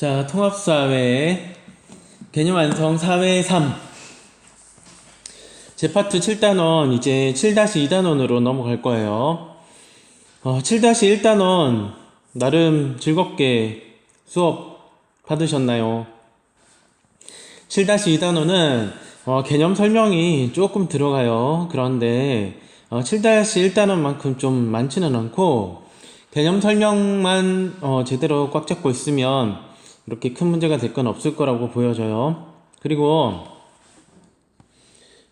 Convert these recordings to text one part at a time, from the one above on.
자, 통합사회 개념 완성 사회 3 제파트 7단원 이제 7-2단원으로 넘어갈 거예요. 7-1단원 나름 즐겁게 수업 받으셨나요? 7-2단원은 개념 설명이 조금 들어가요. 그런데 7-1단원만큼 좀 많지는 않고 개념 설명만 제대로 꽉 잡고 있으면 이렇게 큰 문제가 될 건 없을 거라고 보여져요. 그리고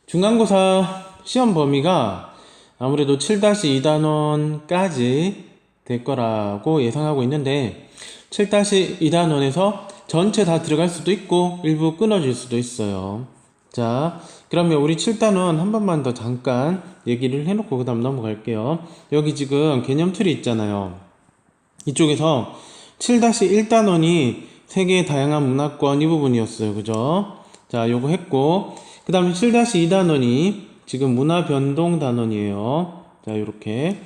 중간고사 시험 범위가 아무래도 7-2단원까지 될 거라고 예상하고 있는데 7-2단원에서 전체 다 들어갈 수도 있고 일부 끊어질 수도 있어요. 자, 그러면 우리 7단원 한 번만 더 잠깐 얘기를 해놓고 그 다음 넘어갈게요. 여기 지금 개념 틀이 있잖아요. 이쪽에서 7-1단원이 세계의 다양한 문화권 이 부분이었어요. 그죠? 자, 요거 했고 그 다음에 7-2단원이 지금 문화변동 단원이에요. 자, 요렇게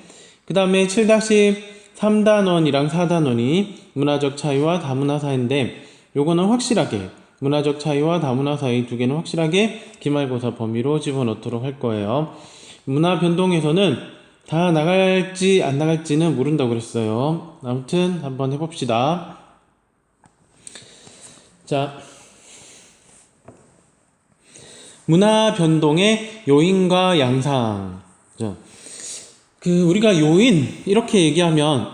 그 다음에 7-3단원이랑 4단원이 문화적 차이와 다문화 사이인데 요거는 확실하게 문화적 차이와 다문화 사이 두 개는 확실하게 기말고사 범위로 집어넣도록 할 거예요. 문화변동에서는 다 나갈지 안 나갈지는 모른다고 그랬어요. 아무튼 한번 해봅시다. 자, 문화 변동의 요인과 양상. 자, 우리가 요인 이렇게 얘기하면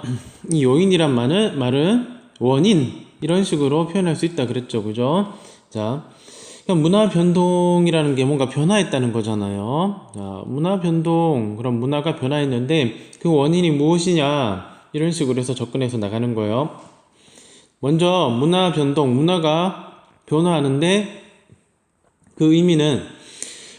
이 요인이란 말은 원인 이런 식으로 표현할 수 있다 그랬죠. 그죠? 자, 그럼 문화 변동이라는 게 뭔가 변화했다는 거잖아요. 자, 문화 변동, 그럼 문화가 변화했는데 그 원인이 무엇이냐 이런 식으로 해서 접근해서 나가는 거예요. 먼저 문화 변동, 문화가 변화하는데 그 의미는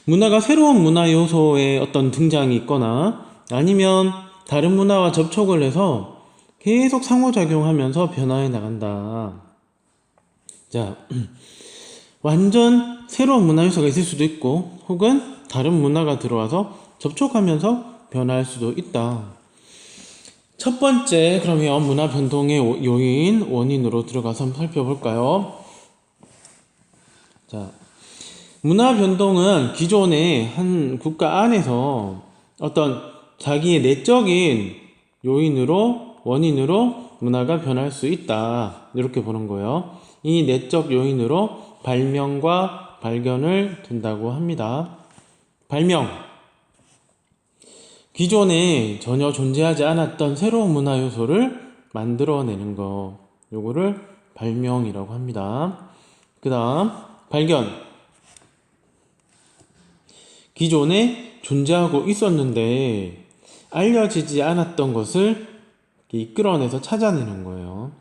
문화가 새로운 문화 요소의 어떤 등장이 있거나 아니면 다른 문화와 접촉을 해서 계속 상호작용하면서 변화해 나간다. 자, 완전 새로운 문화 요소가 있을 수도 있고 혹은 다른 문화가 들어와서 접촉하면서 변화할 수도 있다. 첫 번째, 그러면 문화 변동의 요인, 원인으로 들어가서 한번 살펴볼까요? 자, 문화 변동은 기존의 한 국가 안에서 어떤 자기의 내적인 요인으로, 원인으로 문화가 변할 수 있다. 이렇게 보는 거예요. 이 내적 요인으로 발명과 발견을 둔다고 합니다. 발명. 기존에 전혀 존재하지 않았던 새로운 문화 요소를 만들어내는 거. 요거를 발명이라고 합니다. 그 다음, 발견. 기존에 존재하고 있었는데 알려지지 않았던 것을 이끌어내서 찾아내는 거예요.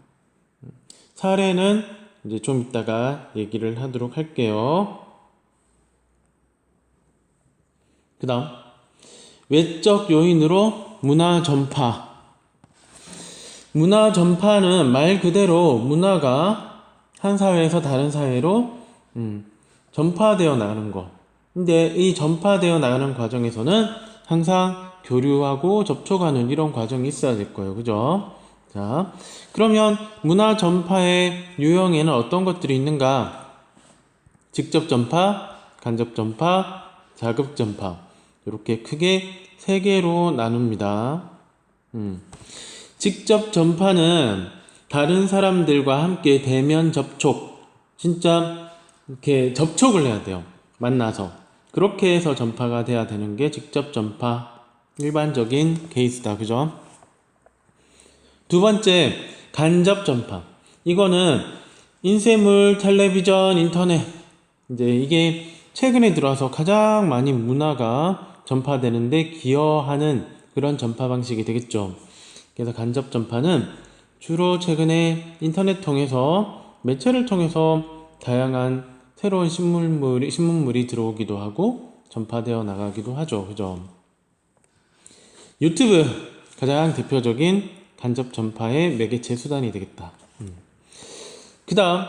사례는 이제 좀 이따가 얘기를 하도록 할게요. 그 다음, 외적 요인으로 문화 전파. 문화 전파는 말 그대로 문화가 한 사회에서 다른 사회로 전파되어 나가는 거. 근데 이 전파되어 나가는 과정에서는 항상 교류하고 접촉하는 이런 과정이 있어야 될 거예요. 그죠? 자, 그러면 문화 전파의 유형에는 어떤 것들이 있는가? 직접 전파, 간접 전파, 자급 전파. 이렇게 크게 세 개로 나눕니다. 직접 전파는 다른 사람들과 함께 대면 접촉, 진짜 이렇게 접촉을 해야 돼요. 만나서. 그렇게 해서 전파가 돼야 되는 게 직접 전파, 일반적인 케이스다. 그죠? 두 번째, 간접 전파. 이거는 인쇄물, 텔레비전, 인터넷. 이제 이게 최근에 들어와서 가장 많이 문화가 전파되는데 기여하는 그런 전파 방식이 되겠죠. 그래서 간접 전파는 주로 최근에 인터넷 통해서 매체를 통해서 다양한 새로운 신문물이 들어오기도 하고 전파되어 나가기도 하죠. 그죠? 유튜브 가장 대표적인 간접 전파의 매개체 수단이 되겠다. 그 다음,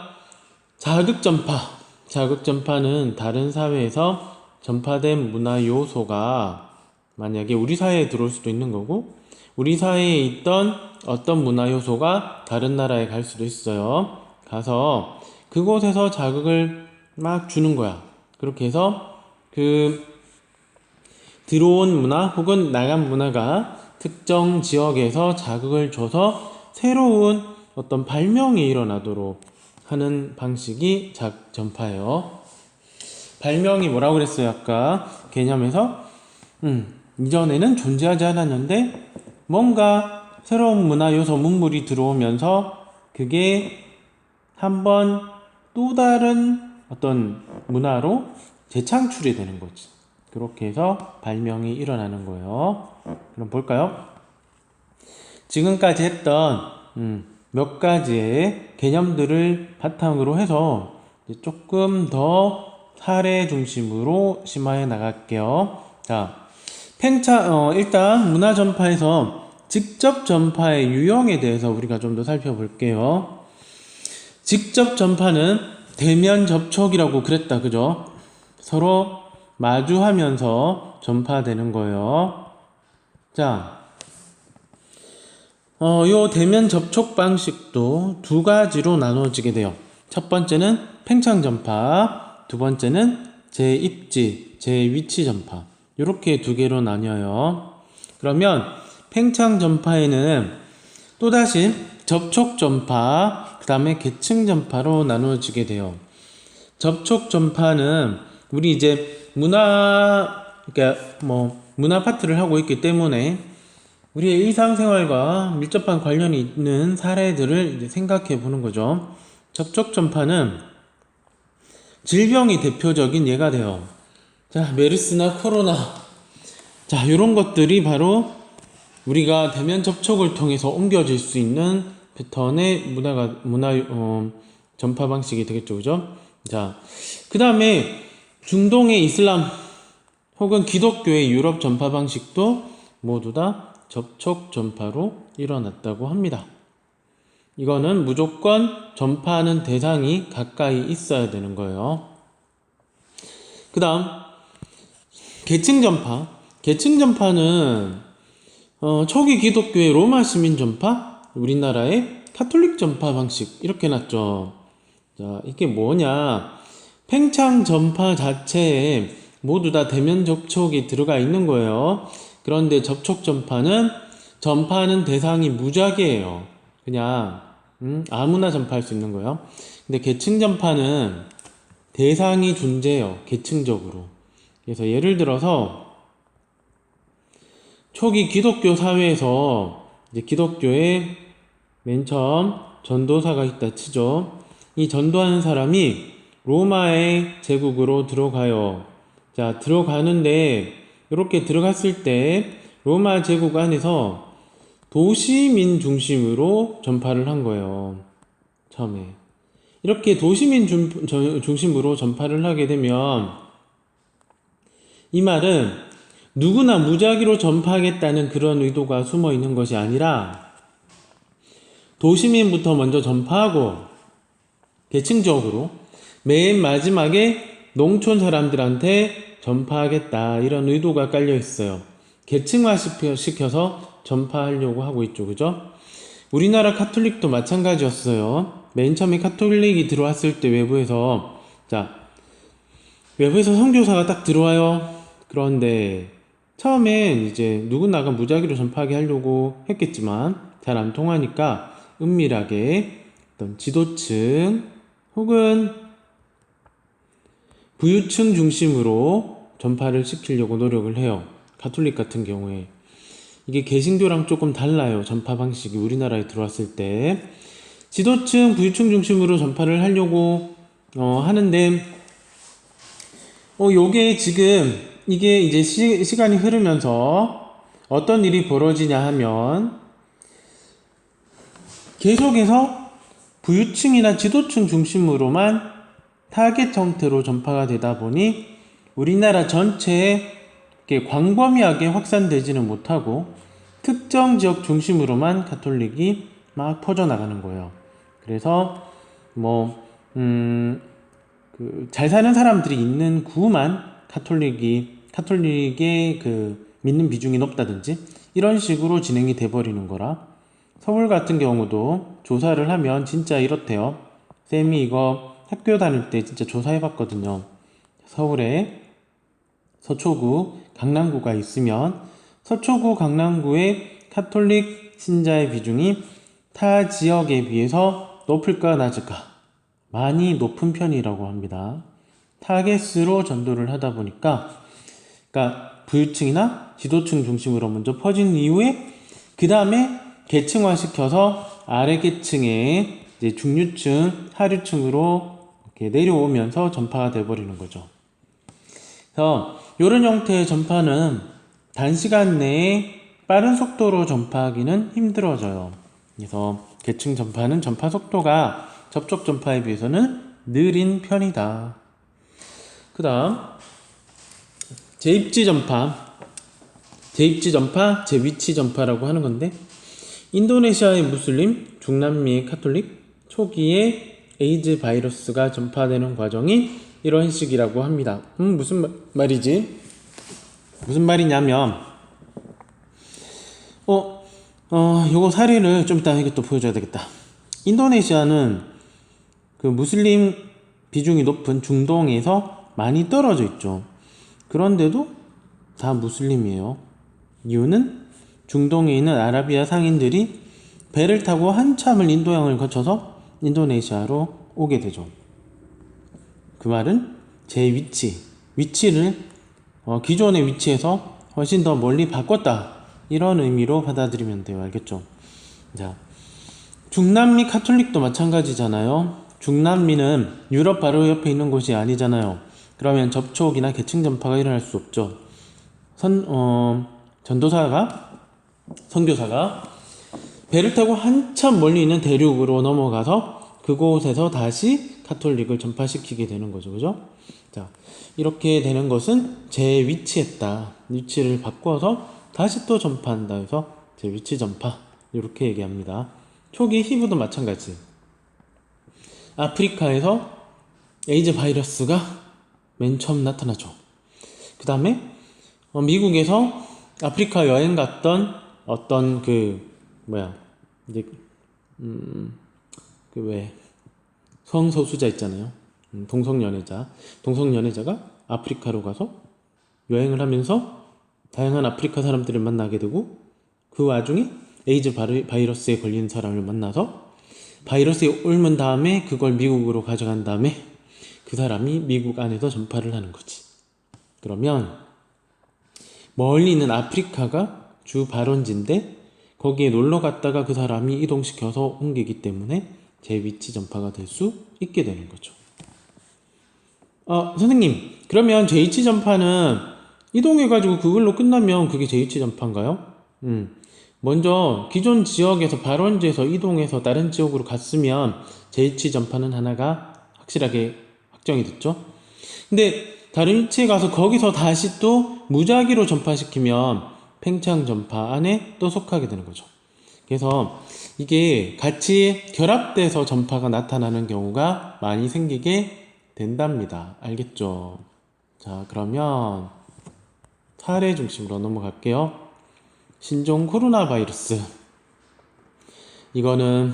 자극 전파. 자극 전파는 다른 사회에서 전파된 문화 요소가 만약에 우리 사회에 들어올 수도 있는 거고 우리 사회에 있던 어떤 문화 요소가 다른 나라에 갈 수도 있어요. 가서 그곳에서 자극을 막 주는 거야. 그렇게 해서 그 들어온 문화 혹은 나간 문화가 특정 지역에서 자극을 줘서 새로운 어떤 발명이 일어나도록 하는 방식이 전파예요. 발명이 뭐라고 그랬어요? 아까 개념에서 이전에는 존재하지 않았는데 뭔가 새로운 문화 요소 문물이 들어오면서 그게 한번 또 다른 어떤 문화로 재창출이 되는 거지. 그렇게 해서 발명이 일어나는 거예요. 그럼 볼까요? 지금까지 했던 몇 가지의 개념들을 바탕으로 해서 이제 조금 더 사례 중심으로 심화해 나갈게요. 자, 일단 문화 전파에서 직접 전파의 유형에 대해서 우리가 좀 더 살펴볼게요. 직접 전파는 대면 접촉이라고 그랬다, 그죠? 서로 마주하면서 전파되는 거예요. 자, 요 대면 접촉 방식도 두 가지로 나눠지게 돼요. 첫 번째는 팽창 전파, 두 번째는 재입지, 재위치 전파. 이렇게 두 개로 나뉘어요. 그러면 팽창 전파에는 또다시 접촉 전파, 그 다음에 계층 전파로 나눠지게 돼요. 접촉 전파는 우리 이제 그러니까 문화 파트를 하고 있기 때문에 우리의 일상생활과 밀접한 관련이 있는 사례들을 이제 생각해 보는 거죠. 접촉 전파는 질병이 대표적인 예가 돼요. 자, 메르스나 코로나. 자, 이런 것들이 바로 우리가 대면 접촉을 통해서 옮겨질 수 있는 패턴의 문화 전파 방식이 되겠죠, 그죠? 자, 그 다음에 중동의 이슬람 혹은 기독교의 유럽 전파 방식도 모두 다 접촉 전파로 일어났다고 합니다. 이거는 무조건 전파하는 대상이 가까이 있어야 되는 거예요. 그 다음 계층 전파. 계층 전파는 초기 기독교의 로마 시민 전파, 우리나라의 카톨릭 전파 방식 이렇게 났죠. 자, 이게 뭐냐? 팽창 전파 자체에 모두 다 대면 접촉이 들어가 있는 거예요. 그런데 접촉 전파는 전파하는 대상이 무작위예요. 그냥 아무나 전파할 수 있는 거예요. 근데 계층 전파는 대상이 존재해요. 계층적으로. 그래서 예를 들어서 초기 기독교 사회에서 이제 기독교에 맨 처음 전도사가 있다 치죠. 이 전도하는 사람이 로마의 제국으로 들어가요. 자, 들어가는데 이렇게 들어갔을 때 로마 제국 안에서 도시민 중심으로 전파를 한 거예요. 처음에. 이렇게 도시민 중심으로 전파를 하게 되면 이 말은 누구나 무작위로 전파하겠다는 그런 의도가 숨어 있는 것이 아니라 도시민부터 먼저 전파하고 계층적으로 맨 마지막에 농촌 사람들한테 전파하겠다 이런 의도가 깔려 있어요. 계층화 시켜서 전파하려고 하고 있죠. 그죠? 우리나라 카톨릭도 마찬가지였어요. 맨 처음에 카톨릭이 들어왔을 때 외부에서 선교사가 딱 들어와요. 그런데 처음엔 이제 누구나가 무작위로 전파하게 하려고 했겠지만 잘 안 통하니까 은밀하게 어떤 지도층 혹은 부유층 중심으로 전파를 시키려고 노력을 해요. 가톨릭 같은 경우에. 이게 개신교랑 조금 달라요. 전파 방식이 우리나라에 들어왔을 때. 지도층, 부유층 중심으로 전파를 하려고 하는데 요게 지금 이게 이제 시간이 흐르면서 어떤 일이 벌어지냐 하면 계속해서 부유층이나 지도층 중심으로만 타겟 형태로 전파가 되다 보니 우리나라 전체에 광범위하게 확산되지는 못하고 특정 지역 중심으로만 가톨릭이 막 퍼져나가는 거예요. 그래서 잘 사는 사람들이 있는 구만 카톨릭의 그 믿는 비중이 높다든지 이런 식으로 진행이 돼버리는 거라. 서울 같은 경우도 조사를 하면 진짜 이렇대요. 쌤이 이거 학교 다닐 때 진짜 조사해봤거든요. 서울에 서초구, 강남구가 있으면 서초구, 강남구의 카톨릭 신자의 비중이 타 지역에 비해서 높을까 낮을까? 많이 높은 편이라고 합니다. 타겟으로 전도를 하다 보니까, 그러니까 부유층이나 지도층 중심으로 먼저 퍼진 이후에 그 다음에 계층화 시켜서 아래 계층의 이제 중류층, 하류층으로 이렇게 내려오면서 전파가 돼버리는 거죠. 그래서 이런 형태의 전파는 단시간 내에 빠른 속도로 전파하기는 힘들어져요. 그래서 계층 전파는 전파 속도가 접촉 전파에 비해서는 느린 편이다. 그 다음 재입지 전파, 재위치 전파라고 하는 건데, 인도네시아의 무슬림, 중남미의 카톨릭, 초기에 에이즈 바이러스가 전파되는 과정이 이런 식이라고 합니다. 무슨 말이지? 무슨 말이냐면, 요거 사례를 좀 이따 이것도 보여줘야 되겠다. 인도네시아는 그 무슬림 비중이 높은 중동에서 많이 떨어져 있죠. 그런데도 다 무슬림이에요. 이유는 중동에 있는 아라비아 상인들이 배를 타고 한참을 인도양을 거쳐서 인도네시아로 오게 되죠. 그 말은 제 위치를 기존의 위치에서 훨씬 더 멀리 바꿨다, 이런 의미로 받아들이면 돼요. 알겠죠? 자, 중남미 카톨릭도 마찬가지잖아요. 중남미는 유럽 바로 옆에 있는 곳이 아니잖아요. 그러면 접촉이나 계층 전파가 일어날 수 없죠. 선교사가 배를 타고 한참 멀리 있는 대륙으로 넘어가서 그곳에서 다시 카톨릭을 전파시키게 되는 거죠. 그죠? 자, 이렇게 되는 것은 재위치했다. 위치를 바꿔서 다시 또 전파한다 해서 재위치 전파, 이렇게 얘기합니다. 초기 히브도 마찬가지. 아프리카에서 에이즈 바이러스가 맨 처음 나타나죠. 그 다음에 미국에서 아프리카 여행 갔던 어떤 이제 성소수자 있잖아요. 동성연애자가 아프리카로 가서 여행을 하면서 다양한 아프리카 사람들을 만나게 되고, 그 와중에 에이즈 바이러스에 걸린 사람을 만나서 바이러스에 옮은 다음에 그걸 미국으로 가져간 다음에 그 사람이 미국 안에서 전파를 하는 거지. 그러면 멀리 있는 아프리카가 주 발원지인데 거기에 놀러 갔다가 그 사람이 이동시켜서 옮기기 때문에 재위치 전파가 될 수 있게 되는 거죠. 선생님, 그러면 재위치 전파는 이동해가지고 그걸로 끝나면 그게 재위치 전파인가요? 먼저 기존 지역에서 발원지에서 이동해서 다른 지역으로 갔으면 재위치 전파는 하나가 확실하게 확정이 됐죠. 근데 다른 위치에 가서 거기서 다시 또 무작위로 전파시키면 팽창 전파 안에 또 속하게 되는 거죠. 그래서 이게 같이 결합돼서 전파가 나타나는 경우가 많이 생기게 된답니다. 알겠죠? 자, 그러면 사례 중심으로 넘어갈게요. 신종 코로나 바이러스. 이거는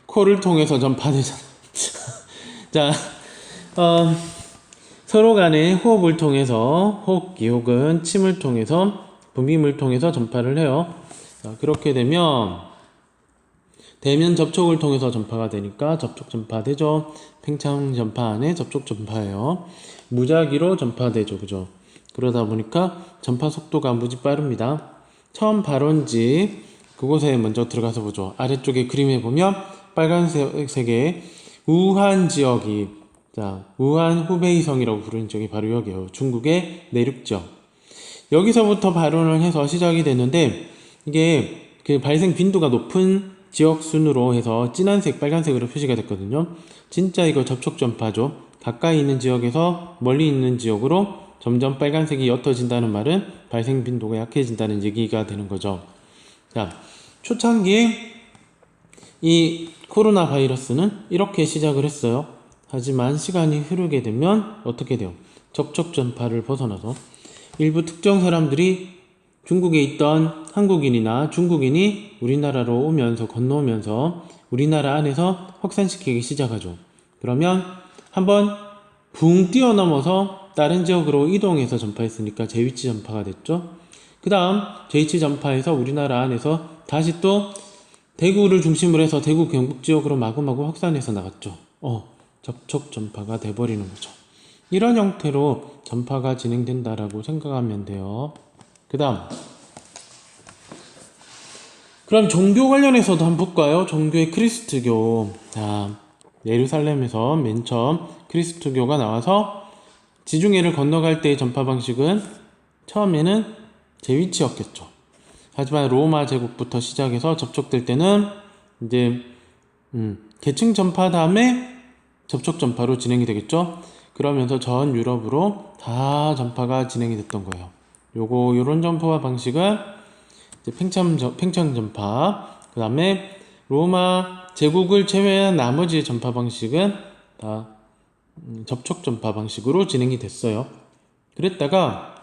코를 통해서 전파되잖아. 자, 서로 간의 호흡을 통해서, 호흡기 혹은 침을 통해서, 분비물 통해서 전파를 해요. 자, 그렇게 되면 대면 접촉을 통해서 전파가 되니까 접촉 전파되죠. 팽창 전파 안에 접촉 전파예요. 무작위로 전파되죠. 그죠? 그러다 보니까 전파 속도가 무지 빠릅니다. 처음 발원지 그곳에 먼저 들어가서 보죠. 아래쪽에 그림에 보면 빨간색의 우한 지역이, 자, 우한 후베이성이라고 부르는 지역이 바로 여기에요. 중국의 내륙 지역. 여기서부터 발원을 해서 시작이 됐는데, 이게 그 발생 빈도가 높은 지역 순으로 해서 진한색, 빨간색으로 표시가 됐거든요. 진짜 이거 접촉 전파죠. 가까이 있는 지역에서 멀리 있는 지역으로 점점 빨간색이 옅어진다는 말은 발생 빈도가 약해진다는 얘기가 되는 거죠. 자, 초창기에 이 코로나 바이러스는 이렇게 시작을 했어요. 하지만 시간이 흐르게 되면 어떻게 돼요? 접촉 전파를 벗어나서 일부 특정 사람들이 중국에 있던 한국인이나 중국인이 우리나라로 오면서, 건너오면서 우리나라 안에서 확산시키기 시작하죠. 그러면 한번 붕 뛰어넘어서 다른 지역으로 이동해서 전파했으니까 제2치 전파가 됐죠. 그 다음 제2치 전파에서 우리나라 안에서 다시 또 대구를 중심으로 해서 대구 경북 지역으로 마구마구 확산해서 나갔죠. 접촉 전파가 돼버리는 거죠. 이런 형태로 전파가 진행된다라고 생각하면 돼요. 그 다음 그럼 종교 관련해서도 한번 볼까요? 종교의 크리스트교. 자, 예루살렘에서 맨 처음 크리스트교가 나와서 지중해를 건너갈 때의 전파 방식은 처음에는 제2치였겠죠. 하지만 로마 제국부터 시작해서 접촉될 때는 이제 계층 전파 다음에 접촉 전파로 진행이 되겠죠. 그러면서 전 유럽으로 다 전파가 진행이 됐던 거예요. 요런 전파 방식은 이제 팽창 전파, 그 다음에 로마 제국을 제외한 나머지 전파 방식은 다 접촉 전파 방식으로 진행이 됐어요. 그랬다가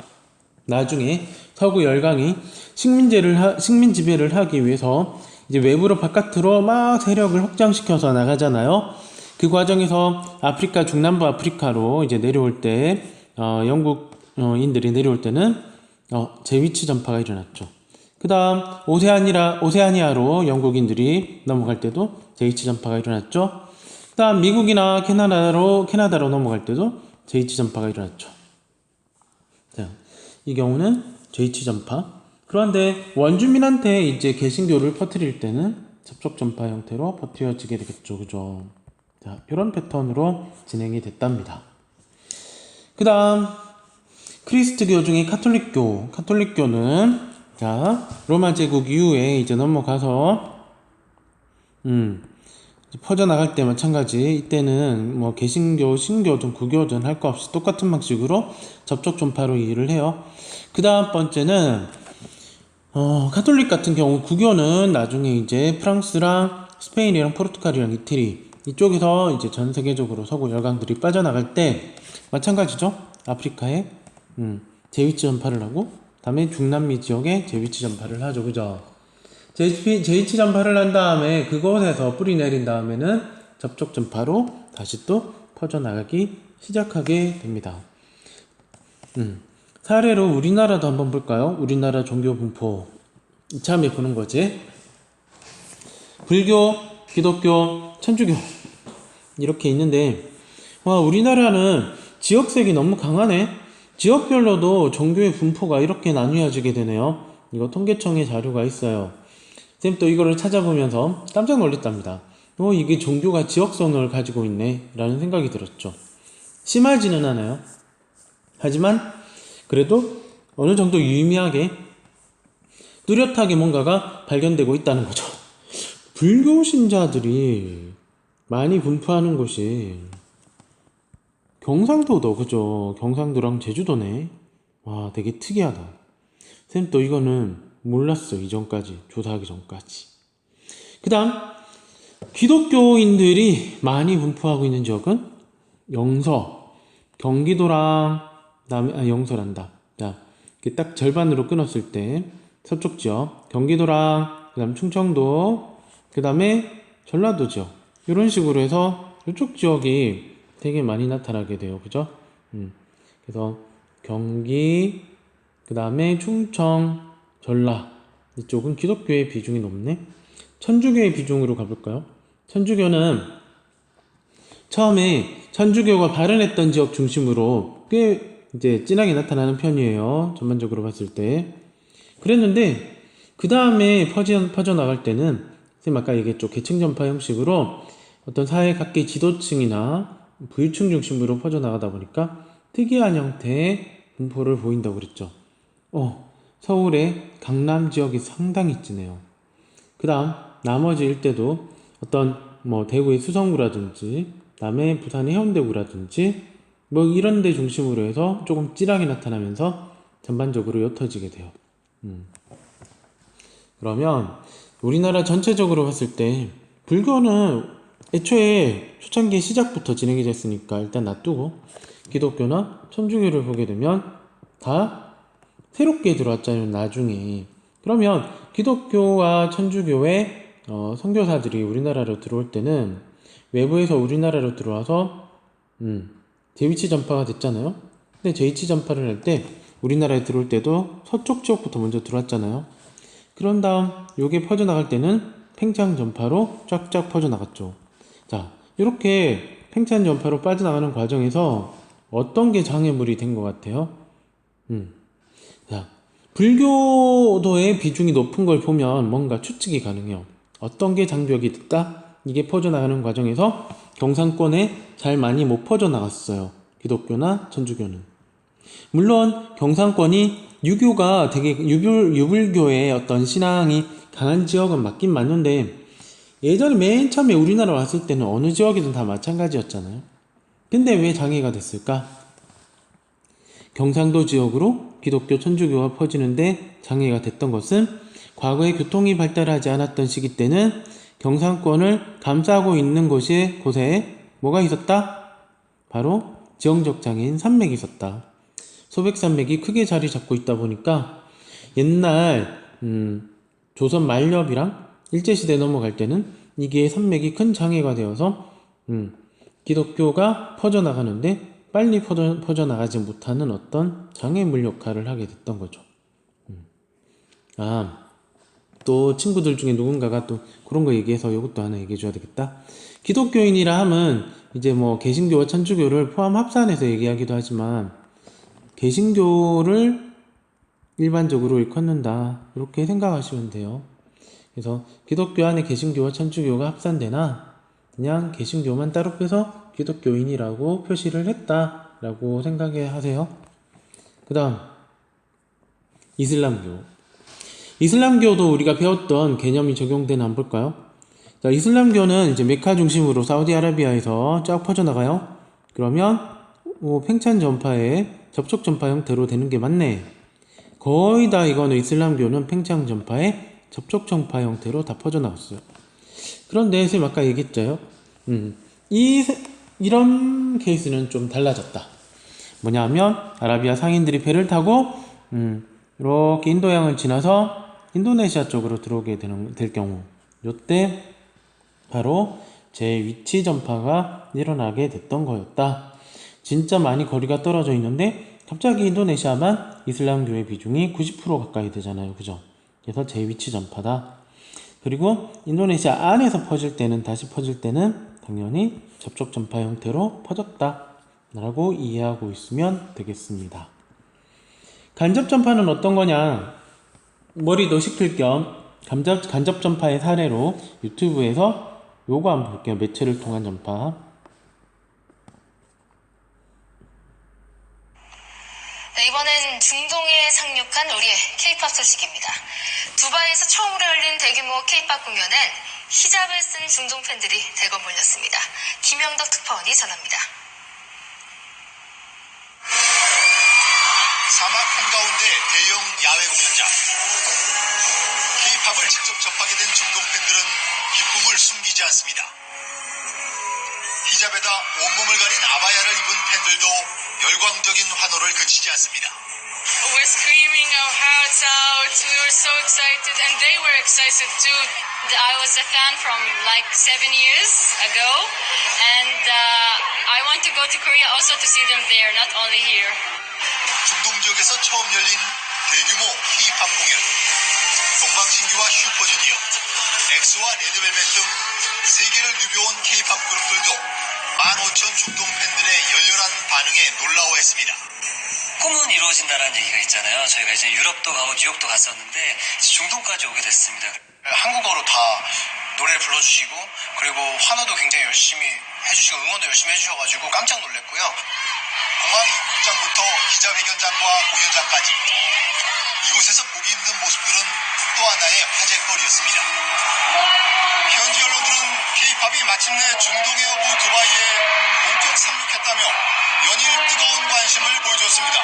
나중에 서구 열강이 식민 지배를 하기 위해서 이제 외부로 바깥으로 막 세력을 확장시켜서 나가잖아요. 그 과정에서 아프리카, 중남부 아프리카로 이제 내려올 때 영국인들이 내려올 때는 제2치 전파가 일어났죠. 그 다음 오세아니아로 영국인들이 넘어갈 때도 제2치 전파가 일어났죠. 그 다음 미국이나 캐나다로 넘어갈 때도 제2치 전파가 일어났죠. 자, 이 경우는 제2치 전파. 그런데 원주민한테 이제 개신교를 퍼뜨릴 때는 접촉 전파 형태로 퍼뜨려지게 되겠죠. 그죠? 자, 이런 패턴으로 진행이 됐답니다. 그 다음 크리스트교 중에 카톨릭교는 자, 로마 제국 이후에 이제 넘어가서 퍼져나갈 때 마찬가지. 이때는 뭐 개신교, 신교든 구교든 할 거 없이 똑같은 방식으로 접촉 전파로 이해를 해요. 그 다음 번째는 카톨릭 같은 경우 구교는 나중에 이제 프랑스랑 스페인이랑 포르투갈이랑 이태리 이쪽에서 이제 전 세계적으로 서구 열강들이 빠져나갈 때 마찬가지죠. 아프리카에 제2치 전파를 하고 다음에 중남미 지역에 제2치 전파를 하죠. 그죠? 제2치 전파를 한 다음에 그곳에서 뿌리 내린 다음에는 접촉 전파로 다시 또 퍼져나가기 시작하게 됩니다. 사례로 우리나라도 한번 볼까요? 우리나라 종교 분포 이참에 보는 거지. 불교, 기독교, 천주교 이렇게 있는데 우리나라는 지역색이 너무 강하네. 지역별로도 종교의 분포가 이렇게 나뉘어지게 되네요. 이거 통계청의 자료가 있어요. 쌤 또 이거를 찾아보면서 깜짝 놀랐답니다. 이게 종교가 지역성을 가지고 있네 라는 생각이 들었죠. 심하지는 않아요. 하지만 그래도 어느 정도 유의미하게 뚜렷하게 뭔가가 발견되고 있다는 거죠. 불교 신자들이 많이 분포하는 곳이 경상도도 그죠? 경상도랑 제주도네. 와, 되게 특이하다. 쌤 또 이거는 몰랐어. 이전까지 조사하기 전까지. 그 다음 기독교인들이 많이 분포하고 있는 지역은 영서, 경기도랑 그다음에 영서란다. 자, 이렇게 딱 절반으로 끊었을 때 서쪽 지역, 경기도랑 그다음 충청도, 그다음에 전라도 지역 이런 식으로 해서 이쪽 지역이 되게 많이 나타나게 돼요. 그죠? 그래서 경기, 그다음에 충청, 전라 이쪽은 기독교의 비중이 높네. 천주교의 비중으로 가볼까요? 천주교는 처음에 천주교가 발현했던 지역 중심으로 꽤 이제 진하게 나타나는 편이에요. 전반적으로 봤을 때. 그랬는데 그 다음에 퍼져나갈 때는 선생님 아까 얘기했죠. 계층 전파 형식으로 어떤 사회 각계 지도층이나 부유층 중심으로 퍼져나가다 보니까 특이한 형태의 분포를 보인다고 그랬죠. 서울의 강남 지역이 상당히 진해요. 그 다음 나머지 일대도 어떤 대구의 수성구라든지 그다음에 부산의 해운대구라든지 이런 데 중심으로 해서 조금 찌하게 나타나면서 전반적으로 옅어지게 돼요. 그러면 우리나라 전체적으로 봤을 때 불교는 애초에 초창기 시작부터 진행이 됐으니까 일단 놔두고 기독교나 천주교를 보게 되면 다 새롭게 들어왔잖아요. 나중에. 그러면 기독교와 천주교의 선교사들이 우리나라로 들어올 때는 외부에서 우리나라로 들어와서 제2치 전파가 됐잖아요. 근데 제2치 전파를 할 때 우리나라에 들어올 때도 서쪽 지역부터 먼저 들어왔잖아요. 그런 다음 요게 퍼져나갈 때는 팽창 전파로 쫙쫙 퍼져나갔죠. 자, 이렇게 팽창 전파로 빠져나가는 과정에서 어떤 게 장애물이 된 것 같아요? 자, 불교도의 비중이 높은 걸 보면 뭔가 추측이 가능해요. 어떤 게 장벽이 됐다? 이게 퍼져나가는 과정에서 경상권에 잘 많이 못 퍼져나갔어요. 기독교나 천주교는. 물론 경상권이 유교가 되게 유불교의 어떤 신앙이 강한 지역은 맞긴 맞는데 예전에 맨 처음에 우리나라 왔을 때는 어느 지역이든 다 마찬가지였잖아요. 근데 왜 장애가 됐을까? 경상도 지역으로 기독교 천주교가 퍼지는데 장애가 됐던 것은 과거에 교통이 발달하지 않았던 시기 때는 경상권을 감싸고 있는 곳에 뭐가 있었다? 바로 지형적 장애인 산맥이 있었다. 소백산맥이 크게 자리 잡고 있다 보니까 옛날 조선 말렵이랑 일제시대 넘어갈 때는 이게 산맥이 큰 장애가 되어서 기독교가 퍼져나가는데 빨리 퍼져나가지 못하는 어떤 장애물 역할을 하게 됐던 거죠. 또 친구들 중에 누군가가 또 그런 거 얘기해서 이것도 하나 얘기해 줘야 되겠다. 기독교인이라 하면 이제 뭐 개신교와 천주교를 포함 합산해서 얘기하기도 하지만 개신교를 일반적으로 일컫는다 이렇게 생각하시면 돼요. 그래서 기독교 안에 개신교와 천주교가 합산되나 그냥 개신교만 따로 빼서 기독교인이라고 표시를 했다라고 생각하세요. 그 다음 이슬람교도 우리가 배웠던 개념이 적용되나 한번 볼까요? 자, 이슬람교는 이제 메카 중심으로 사우디아라비아에서 쫙 퍼져나가요. 그러면 팽창 전파의 접촉 전파 형태로 되는 게 맞네. 거의 다 이거는 이슬람교는 팽창 전파의 접촉 전파 형태로 다 퍼져나갔어요. 그런데 선생님 아까 얘기했죠. 이런 케이스는 좀 달라졌다. 뭐냐면 아라비아 상인들이 배를 타고 이렇게 인도양을 지나서 인도네시아 쪽으로 들어오게 될 경우 이때 바로 제2치 전파가 일어나게 됐던 거였다. 진짜 많이 거리가 떨어져 있는데 갑자기 인도네시아만 이슬람교의 비중이 90% 가까이 되잖아요. 그죠? 그래서 제2치 전파다. 그리고 인도네시아 안에서 다시 퍼질 때는 당연히 접촉 전파 형태로 퍼졌다 라고 이해하고 있으면 되겠습니다. 간접 전파는 어떤 거냐? 머리도 식힐 겸 간접 전파의 사례로 유튜브에서 요거 한번 볼게요. 매체를 통한 전파. 네, 이번엔 중동에 상륙한 우리의 K-팝 소식입니다. 두바이에서 처음으로 열린 대규모 K-팝 공연엔 히잡을 쓴 중동 팬들이 대거 몰렸습니다. 김영덕 특파원이 전합니다. 사막 한가운데 대형 야외 공연장. K-팝을 직접 접하게 된 중동 팬들은 기쁨을 숨기지 않습니다. 히잡에다 온몸을 가린 아바야를 입은 팬들도 열광적인 환호를 그치지 않습니다. We're screaming our hearts out. We were so excited and they were excited too. I was a fan from like 7 years ago and I want to go to Korea also to see them there, not only here. 중동 지역에서 처음 열린 대규모 K-팝 공연. 동방신기와 슈퍼주니어, 엑소와 레드벨벳 등 세계를 누벼온 K-팝 그룹들도 15,000 중동 팬들의 열렬한 반응에 놀라워했습니다. 꿈은 이루어진다라는 얘기가 있잖아요. 저희가 이제 유럽도 가고 뉴욕도 갔었는데 중동까지 오게 됐습니다. 한국어로 다 노래를 불러주시고 그리고 환호도 굉장히 열심히 해주시고 응원도 열심히 해주셔가지고 깜짝 놀랐고요. 공항 입국장부터 기자회견장과 공연장까지 이곳에서 보기 힘든 모습들은 또 하나의 화제거리였습니다. 현지 언론들은 K-팝이 마침내 중동의 어부 두바이에 본격 상륙했다며 연일 뜨거운 관심을 보여줬습니다.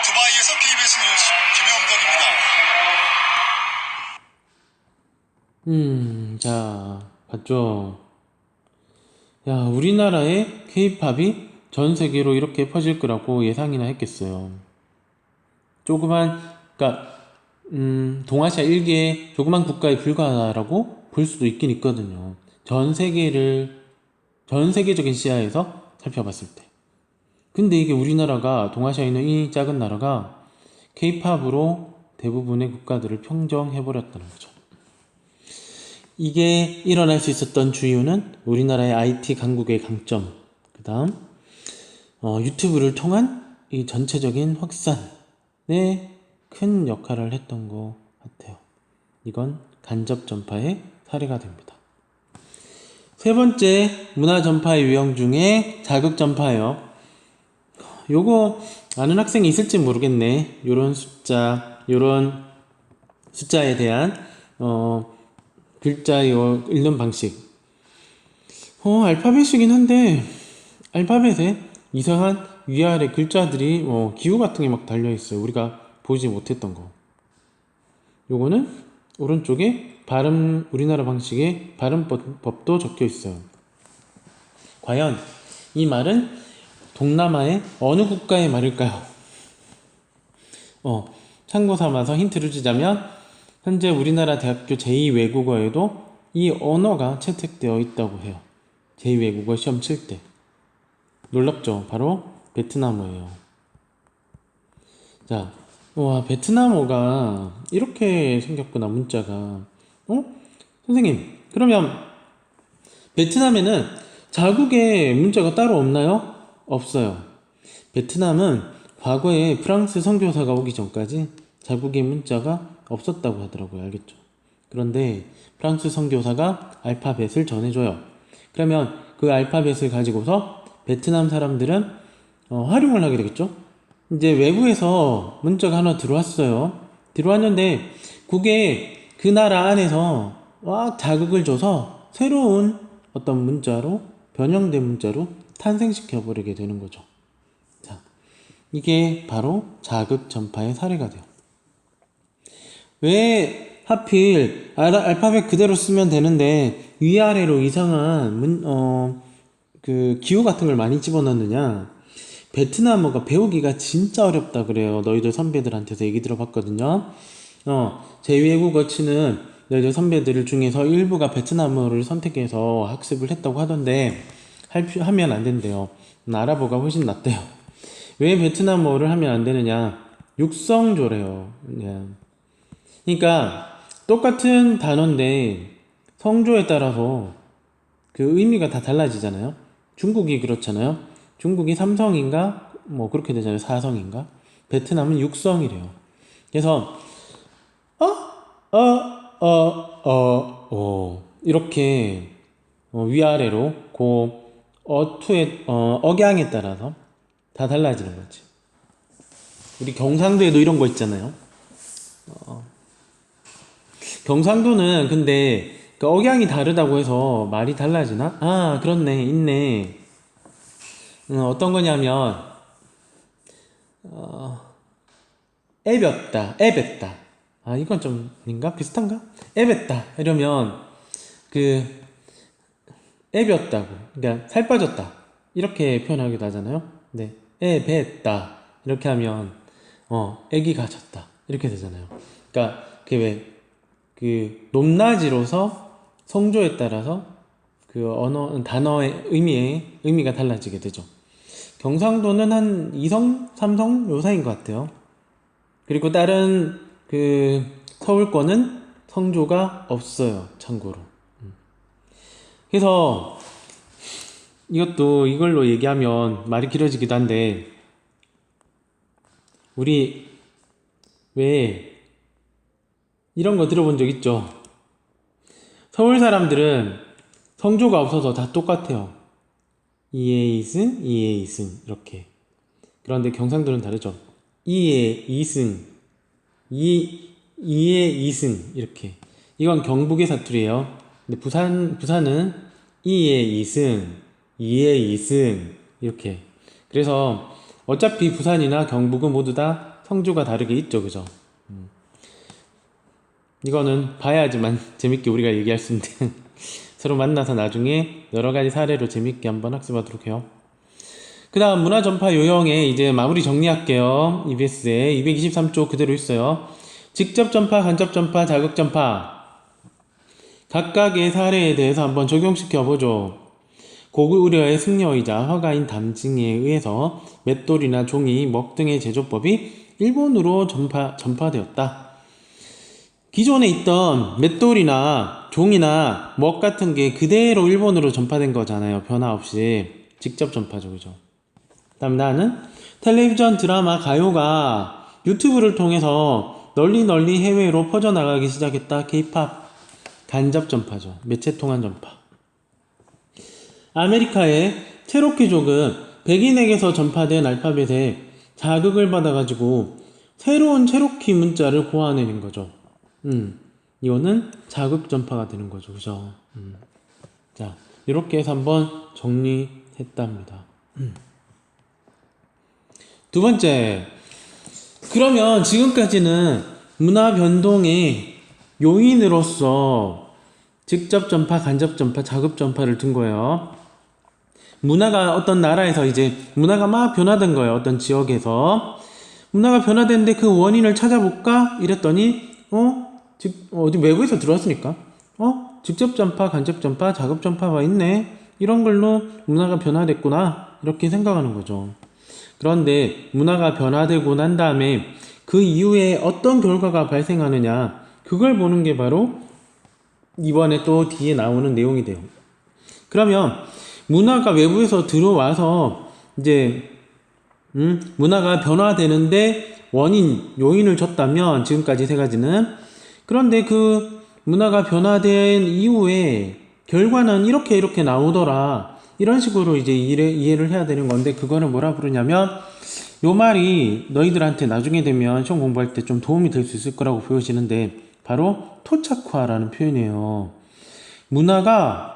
두바이에서 KBS 뉴스 김영덕입니다. 자, 봤죠? 야, 우리나라의 K-팝이 전 세계로 이렇게 퍼질 거라고 예상이나 했겠어요. 그러니까 동아시아 일개의 조그만 국가에 불과하다라고 볼 수도 있긴 있거든요. 전 세계를 전 세계적인 시야에서 살펴봤을 때. 근데 이게 우리나라가 동아시아에 있는 이 작은 나라가 케이팝으로 대부분의 국가들을 평정해버렸다는 거죠. 이게 일어날 수 있었던 주요는 우리나라의 IT 강국의 강점, 그 다음 유튜브를 통한 이 전체적인 확산에 큰 역할을 했던 것 같아요. 이건 간접 전파의 사례가 됩니다. 세 번째 문화 전파의 유형 중에 자극 전파예요. 요거 아는 학생이 있을지 모르겠네. 요런 숫자에 대한 글자 읽는 방식. 알파벳이긴 한데 알파벳에 이상한 위아래 글자들이 기호 같은 게 막 달려 있어요. 우리가 보지 못했던 거. 요거는 오른쪽에 우리나라 방식의 발음법도 적혀 있어요. 과연 이 말은 동남아의 어느 국가의 말일까요? 참고 삼아서 힌트를 주자면 현재 우리나라 대학교 제2외국어에도 이 언어가 채택되어 있다고 해요. 제2외국어 시험 칠 때. 놀랍죠? 바로 베트남어예요. 자, 와, 베트남어가 이렇게 생겼구나, 문자가. 선생님, 그러면 베트남에는 자국의 문자가 따로 없나요? 없어요. 베트남은 과거에 프랑스 선교사가 오기 전까지 자국의 문자가 없었다고 하더라고요. 알겠죠? 그런데 프랑스 선교사가 알파벳을 전해줘요. 그러면 그 알파벳을 가지고서 베트남 사람들은 활용을 하게 되겠죠? 이제 외부에서 문자가 하나 들어왔어요. 들어왔는데 그게 그 나라 안에서 자극을 줘서 새로운 어떤 문자로 변형된 문자로 탄생시켜버리게 되는 거죠. 자, 이게 바로 자극 전파의 사례가 돼요. 왜 하필 알파벳 그대로 쓰면 되는데 위아래로 이상한 기호 같은 걸 많이 집어넣느냐? 베트남어가 배우기가 진짜 어렵다 그래요. 너희들 선배들한테서 얘기 들어봤거든요. 제2외국어 치는 너희들 선배들 중에서 일부가 베트남어를 선택해서 학습을 했다고 하던데 하면 안 된대요. 아랍어가 훨씬 낫대요. 왜 베트남어를 하면 안 되느냐? 육성조래요. 그러니까 똑같은 단어인데 성조에 따라서 그 의미가 다 달라지잖아요. 중국이 그렇잖아요. 중국이 삼성인가? 그렇게 되잖아요. 사성인가? 베트남은 육성이래요. 그래서 이렇게 위아래로 억양에 따라서 다 달라지는 거지. 우리 경상도에도 이런 거 있잖아요. 경상도는 근데 그 억양이 다르다고 해서 말이 달라지나? 그렇네, 있네. 어떤 거냐면 애볐다. 이건 좀 아닌가? 비슷한가? 애볐다 이러면 애볐다고, 그러니까 살 빠졌다 이렇게 표현하기도 하잖아요. 네, 애뱉다 이렇게 하면 애기 가졌다 이렇게 되잖아요. 그러니까 그왜 높낮이로서 성조에 따라서 단어의 의미가 달라지게 되죠. 경상도는 한 2성, 3성 요 사이인 것 같아요. 그리고 다른 서울권은 성조가 없어요. 참고로. 그래서 이걸로 얘기하면 말이 길어지기도 한데 우리 왜 이런 거 들어본 적 있죠? 서울 사람들은 성조가 없어서 다 똑같아요. 이에 이승 이렇게. 그런데 경상도는 다르죠. 이에 이승 이렇게. 이건 경북의 사투리예요. 근데 부산은 이에 이승 이렇게. 그래서 어차피 부산이나 경북은 모두 다 성조가 다르게 있죠. 그죠? 이거는 봐야지만 재밌게 우리가 얘기할 수 있는데 서로 만나서 나중에 여러가지 사례로 재밌게 한번 학습하도록 해요. 그 다음 문화 전파 요형에 이제 마무리 정리할게요. EBS에 223쪽 그대로 있어요. 직접 전파, 간접 전파, 자극 전파 각각의 사례에 대해서 한번 적용시켜 보죠. 고구려의 승려이자 화가인 담징에 의해서 맷돌이나 종이, 먹 등의 제조법이 일본으로 전파되었다. 기존에 있던 맷돌이나 종이나 먹 같은 게 그대로 일본으로 전파된 거잖아요. 변화 없이. 직접 전파죠. 그죠? 다음 나는 텔레비전, 드라마, 가요가 유튜브를 통해서 널리 해외로 퍼져나가기 시작했다. K-팝. 간접 전파죠. 매체 통한 전파. 아메리카의 체로키족은 백인에게서 전파된 알파벳에 자극을 받아가지고 새로운 체로키 문자를 고안해낸 거죠. 이거는 자극 전파가 되는 거죠. 그죠? 자, 이렇게 해서 한번 정리했답니다. 두 번째. 그러면 지금까지는 문화 변동의 요인으로서 직접 전파, 간접 전파, 자급 전파를 든 거예요. 문화가 어떤 나라에서 이제 문화가 막 변화된 거예요. 어떤 지역에서. 문화가 변화됐는데 그 원인을 찾아볼까? 이랬더니, 어디 외부에서 들어왔으니까. 직접 전파, 간접 전파, 자급 전파가 있네. 이런 걸로 문화가 변화됐구나. 이렇게 생각하는 거죠. 그런데 문화가 변화되고 난 다음에 그 이후에 어떤 결과가 발생하느냐. 그걸 보는 게 바로 이번에 또 뒤에 나오는 내용이 돼요. 그러면 문화가 외부에서 들어와서 이제 문화가 변화되는데 요인을 줬다면 지금까지 세 가지는, 그런데 그 문화가 변화된 이후에 결과는 이렇게 나오더라. 이런 식으로 이제 이해를 해야 되는 건데, 그거는 뭐라 부르냐면, 요 말이 너희들한테 나중에 되면 시험 공부할 때 좀 도움이 될 수 있을 거라고 보여지는데, 바로 토착화라는 표현이에요. 문화가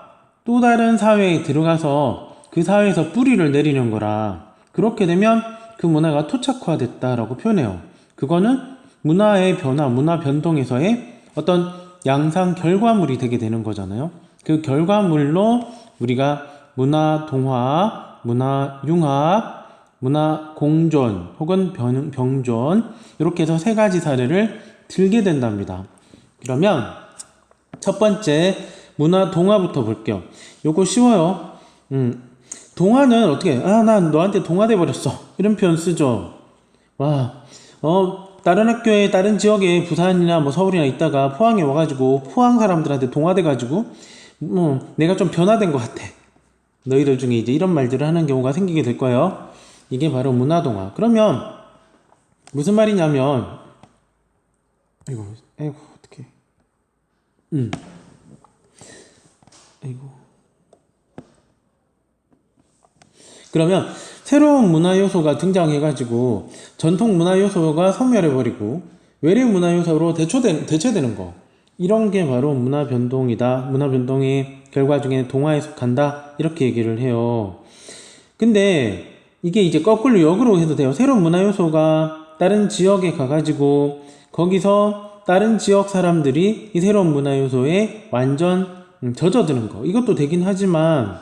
또 다른 사회에 들어가서 그 사회에서 뿌리를 내리는 거라. 그렇게 되면 그 문화가 토착화됐다라고 표현해요. 그거는 문화의 변화, 문화 변동에서의 어떤 양상 결과물이 되게 되는 거잖아요. 그 결과물로 우리가 문화 동화, 문화 융합, 문화 공존 혹은 병존, 이렇게 해서 세 가지 사례를 들게 된답니다. 그러면 첫 번째 문화 동화부터 볼게요. 요거 쉬워요. 동화는 어떻게, 난 너한테 동화돼 버렸어. 이런 표현 쓰죠. 다른 학교에, 다른 지역에 부산이나 뭐 서울이나 있다가 포항에 와가지고 포항 사람들한테 동화돼가지고 내가 좀 변화된 것 같아. 너희들 중에 이제 이런 말들을 하는 경우가 생기게 될 거예요. 이게 바로 문화 동화. 그러면 무슨 말이냐면, 아이고 어떡해. 그러면 새로운 문화 요소가 등장해가지고 전통 문화 요소가 소멸해버리고 외래 문화 요소로 대체되는 거, 이런 게 바로 문화 변동이다. 문화 변동의 결과 중에 동화에 속한다. 이렇게 얘기를 해요. 근데 이게 이제 거꾸로 역으로 해도 돼요. 새로운 문화 요소가 다른 지역에 가가지고 거기서 다른 지역 사람들이 이 새로운 문화 요소에 완전 젖어드는 거, 이것도 되긴 하지만,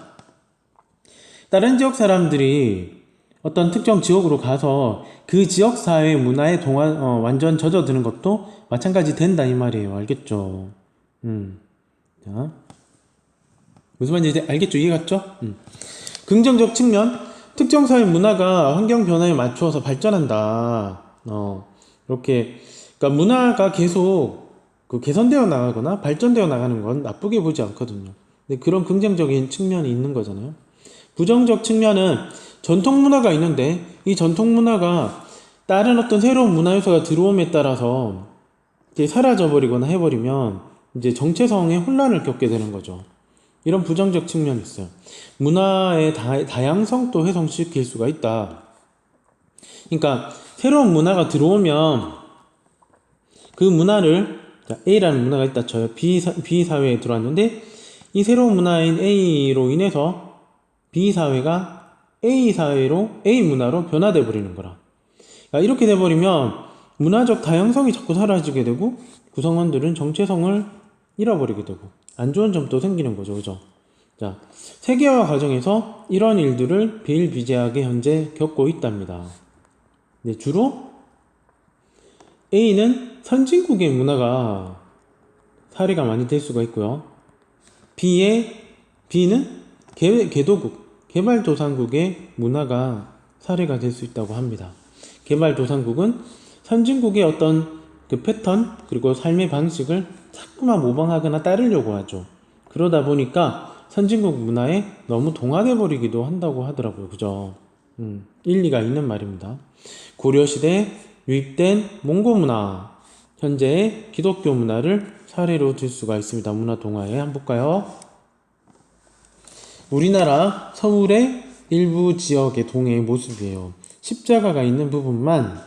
다른 지역 사람들이 어떤 특정 지역으로 가서 그 지역 사회 문화에 완전 젖어드는 것도 마찬가지 된다 이 말이에요. 알겠죠? 자, 무슨 말인지 알겠죠? 이해 갔죠? 긍정적 측면, 특정 사회 문화가 환경 변화에 맞추어서 발전한다. 이렇게, 그러니까 문화가 계속 개선되어 나가거나 발전되어 나가는 건 나쁘게 보지 않거든요. 근데 그런 긍정적인 측면이 있는 거잖아요. 부정적 측면은 전통 문화가 있는데 이 전통 문화가 다른 어떤 새로운 문화 요소가 들어옴에 따라서 이제 사라져버리거나 해버리면 이제 정체성에 혼란을 겪게 되는 거죠. 이런 부정적 측면이 있어요. 문화의 다양성도 훼손시킬 수가 있다. 그러니까 새로운 문화가 들어오면 그 문화를, A라는 문화가 있다 쳐요. B 사회에 들어왔는데 이 새로운 문화인 A로 인해서 B 사회가 A 문화로 변화돼 버리는 거라. 이렇게 돼버리면 문화적 다양성이 자꾸 사라지게 되고 구성원들은 정체성을 잃어버리게 되고 안 좋은 점도 생기는 거죠. 그죠? 자, 세계화 과정에서 이런 일들을 비일비재하게 현재 겪고 있답니다. 네, 주로 A는 선진국의 문화가 사례가 많이 될 수가 있고요. B는 개발도상국의 문화가 사례가 될 수 있다고 합니다. 개발도상국은 선진국의 어떤 그 패턴 그리고 삶의 방식을 자꾸만 모방하거나 따르려고 하죠. 그러다 보니까 선진국 문화에 너무 동화돼 버리기도 한다고 하더라고요. 그죠? 일리가 있는 말입니다. 고려시대에 유입된 몽고 문화, 현재의 기독교 문화를 사례로 들 수가 있습니다. 문화 동화에 한번 볼까요? 우리나라 서울의 일부 지역의 동해의 모습이에요. 십자가가 있는 부분만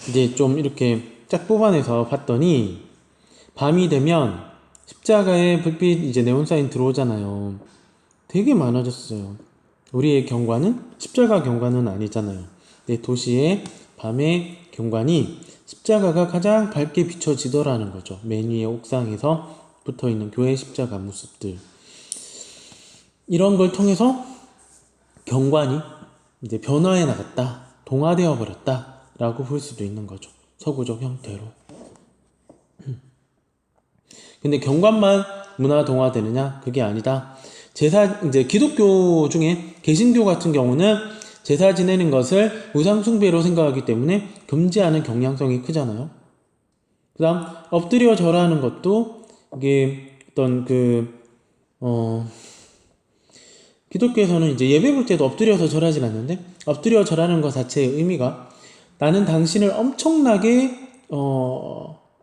이제 좀 이렇게 쫙 뽑아내서 봤더니 밤이 되면 십자가에 불빛 이제 네온사인 들어오잖아요. 되게 많아졌어요. 우리의 경관은 십자가 경관은 아니잖아요. 내 도시의 밤의 경관이 십자가가 가장 밝게 비춰지더라는 거죠. 맨 위에 옥상에서 붙어있는 교회 십자가 모습들. 이런 걸 통해서 경관이 이제 변화해 나갔다, 동화되어 버렸다 라고 볼 수도 있는 거죠. 서구적 형태로. 근데 경관만 문화 동화되느냐? 그게 아니다. 이제 기독교 중에 개신교 같은 경우는 제사 지내는 것을 우상숭배로 생각하기 때문에 금지하는 경향성이 크잖아요. 그 다음, 엎드려 절하는 것도 이게 어떤 기독교에서는 이제 예배 볼 때도 엎드려서 절하진 않는데, 엎드려 절하는 것 자체의 의미가 나는 당신을 엄청나게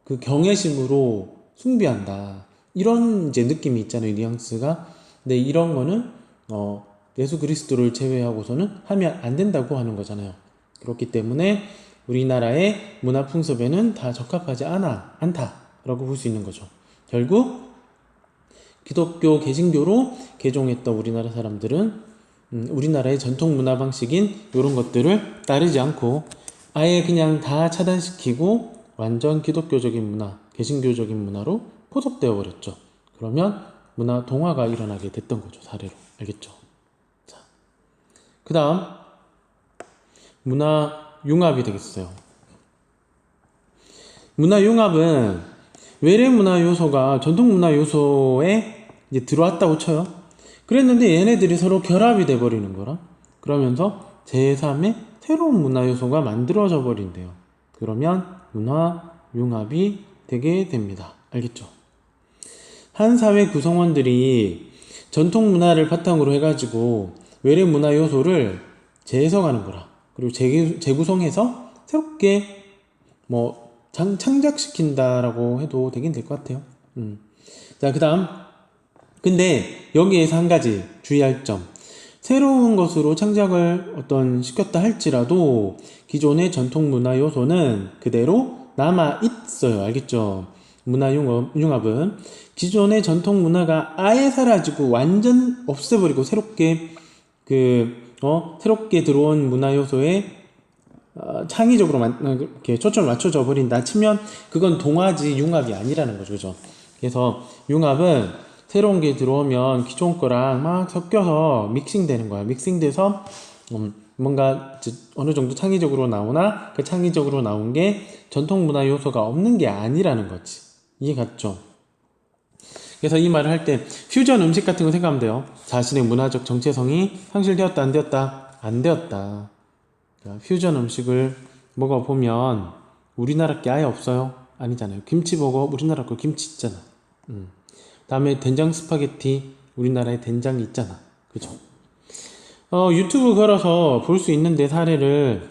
그 경외심으로 숭배한다. 이런 이제 느낌이 있잖아요. 뉘앙스가. 근데 이런 거는 예수 그리스도를 제외하고서는 하면 안 된다고 하는 거잖아요. 그렇기 때문에 우리나라의 문화 풍습에는 다 적합하지 않다라고 볼 수 있는 거죠. 결국 기독교 개신교로 개종했던 우리나라 사람들은 우리나라의 전통 문화 방식인 이런 것들을 따르지 않고 아예 그냥 다 차단시키고 완전 기독교적인 문화, 개신교적인 문화로 포섭되어 버렸죠. 그러면 문화 동화가 일어나게 됐던 거죠. 사례로. 알겠죠? 자, 그 다음 문화 융합이 되겠어요. 문화 융합은 외래 문화 요소가 전통 문화 요소에 이제 들어왔다고 쳐요. 그랬는데 얘네들이 서로 결합이 돼버리는 거라. 그러면서 제3의 새로운 문화 요소가 만들어져 버린대요. 그러면 문화 융합이 되게 됩니다. 알겠죠? 한 사회 구성원들이 전통 문화를 바탕으로 해가지고 외래 문화 요소를 재해석하는 거라. 그리고 재구성해서 새롭게 뭐 창작시킨다라고 해도 되긴 될 것 같아요. 자, 그 다음. 근데 여기에서 한 가지 주의할 점. 새로운 것으로 창작을 시켰다 할지라도 기존의 전통 문화 요소는 그대로 남아 있어요. 알겠죠? 문화 융합은 기존의 전통 문화가 아예 사라지고 완전 없애버리고 새롭게 새롭게 들어온 문화 요소에 창의적으로 이렇게 초점을 맞춰져 버린다 치면 그건 동화지 융합이 아니라는 거죠. 그죠? 그래서 융합은 새로운 게 들어오면 기존 거랑 막 섞여서 믹싱되는 거야. 믹싱돼서 뭔가 어느 정도 창의적으로 나오나 그 창의적으로 나온 게 전통 문화 요소가 없는 게 아니라는 거지. 이해 갔죠? 그래서 이 말을 할 때 퓨전 음식 같은 거 생각하면 돼요. 자신의 문화적 정체성이 상실되었다 안 되었다? 안 되었다. 퓨전 음식을 먹어보면 우리나라 게 아예 없어요? 아니잖아요. 김치 먹어. 우리나라 거 김치 있잖아. 다음에 된장 스파게티. 우리나라에 된장이 있잖아. 그죠? 유튜브 걸어서 볼 수 있는데 사례를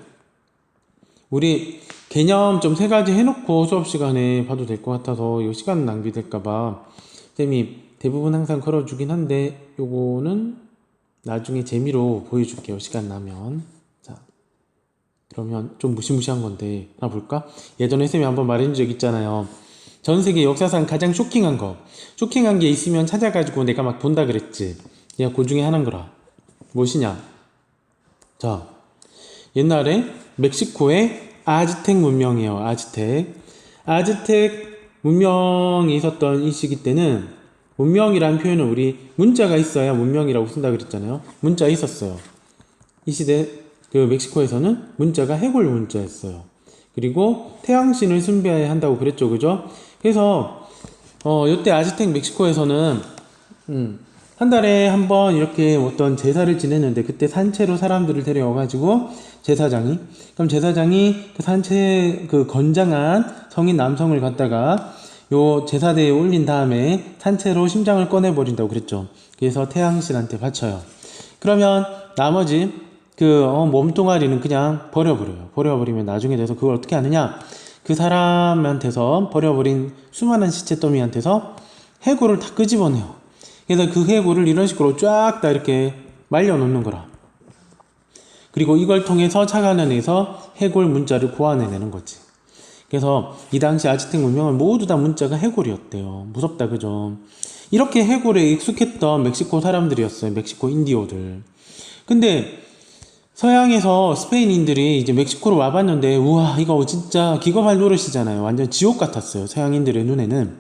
우리 개념 좀 3가지 해놓고 수업 시간에 봐도 될 것 같아서 이거 시간 낭비될까봐 쌤이 대부분 항상 걸어주긴 한데 요거는 나중에 재미로 보여줄게요. 시간 나면. 자, 그러면 좀 무시무시한 건데 하나 볼까? 예전에 쌤이 한번 말해준 적 있잖아요. 전 세계 역사상 가장 쇼킹한 게 있으면 찾아가지고 내가 막 본다 그랬지. 야, 그 중에 하나인 거라. 무엇이냐? 자, 옛날에 멕시코의 아즈텍 문명이에요. 아즈텍 문명이 있었던 이 시기 때는 문명이라는 표현은 우리 문자가 있어야 문명이라고 쓴다 그랬잖아요. 문자 있었어요. 이 시대 그 멕시코에서는 문자가 해골 문자였어요. 그리고 태양신을 숭배해야 한다고 그랬죠. 그죠? 그래서 요때 아즈텍 멕시코에서는 한 달에 한 번 이렇게 어떤 제사를 지냈는데 그때 산채로 사람들을 데려와가지고 그럼 제사장이 그 산채 그 건장한 성인 남성을 갖다가 요 제사대에 올린 다음에 산채로 심장을 꺼내버린다고 그랬죠. 그래서 태양신한테 바쳐요. 그러면 나머지 그 몸뚱아리는 그냥 버려버려요. 버려버리면 나중에 돼서 그걸 어떻게 하느냐? 그 사람한테서 버려버린 수많은 시체 더미한테서 해골을 다 끄집어내요. 그래서 그 해골을 이런 식으로 쫙 다 이렇게 말려놓는 거라. 그리고 이걸 통해서 착안해내서 해골 문자를 고안해내는 거지. 그래서 이 당시 아즈텍 문명은 모두 다 문자가 해골이었대요. 무섭다, 그죠? 이렇게 해골에 익숙했던 멕시코 사람들이었어요. 멕시코 인디오들. 근데 서양에서 스페인인들이 이제 멕시코로 와봤는데 우와 이거 진짜 기겁할 노릇이잖아요. 완전 지옥 같았어요. 서양인들의 눈에는.